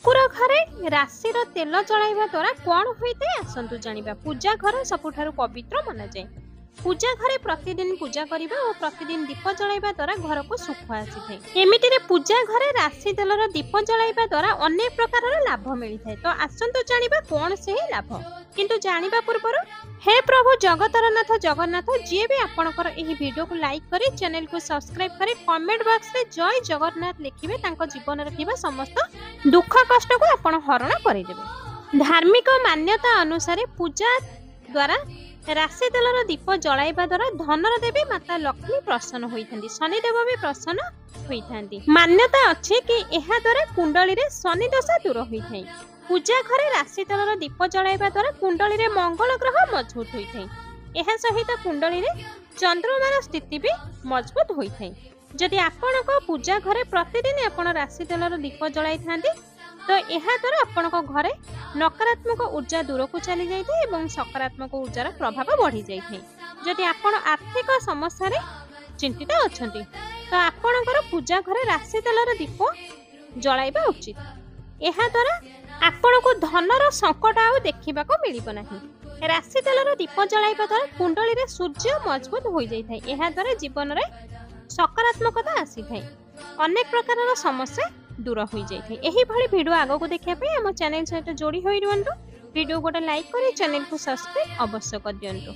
ठाकुर घरे राशि तेल जलाइबा द्वारा कौन होता है आसतु जानिबा। पूजा घर सबुठारु पवित्र मना जाए। पूजा घरे प्रतिदिन पूजा करबा और प्रतिदिन दीप जलाइबा द्वारा घर को सुख आसी थाए। एमितिरे पूजा घरे राशि तेलर दीप जलाइबा द्वारा अनेक प्रकार लाभ मिलता है। तो आसतु जानिबा कौन से लाभ। किंतु जानिबा पूर्व हे प्रभु जगतरनाथ जगन्नाथ जी भी आपणकर एही वीडियो को लाइक करी चैनल को सब्सक्राइब करी कमेंट बॉक्स में जय जगन्नाथ लिखिबे। तांको जीवन रे थिबा समस्त दुख कष्ट को आपण हरण करि देबे। धार्मिक मान्यता अनुसार पूजा द्वारा राशि तेलर दीप जलाइबा द्वारा धनर देवी माता लक्ष्मी प्रसन्न होइथांती, शनिदेव भी प्रसन्न होइथांती। मान्यता अछि कि एहा द्वारा कुंडली रे शनि दशा दूर होइथाय। पूजा घरे राशि तेलर दीप जलाइबा द्वारा कुंडली रे मंगल ग्रह मजबूत होइथाय। एहा सहित कुंडली रे चंद्रमार स्थिति भी मजबूत होइथाय। जदि आपणको पूजा घरे प्रतिदिन आपण राशि तेलर दीप जलाई थांती तो एहा द्वारा आपणको घरे नकारात्मक ऊर्जा दूर को चली जाइथे एवं सकारात्मक ऊर्जार प्रभाव बढ़ी जाइथे। जदि आपण आर्थिक समस्या रे चिंतित अछंती तो आपणकर पूजा घरे राशि तेलर दीप जलाइबा उचित। एहा द्वारा आपणको धनर संकट आउ देखिबाको मिलिबो नाही। राशि तेलर दीप जलाइबा द्वारा कुंडली रे सूर्य मजबूत होई जाइथाय। एहा द्वारा जीवन रे सकारात्मकता आसी थाए। अनेक प्रकार समस्या दूर हो जाए। यही भाई वीडियो आगो को देखा आम चैनल सहित जोड़ी हो रुहतु। वीडियो गोटे लाइक कर चैनल को सब्सक्राइब अवश्य कर दियंतु।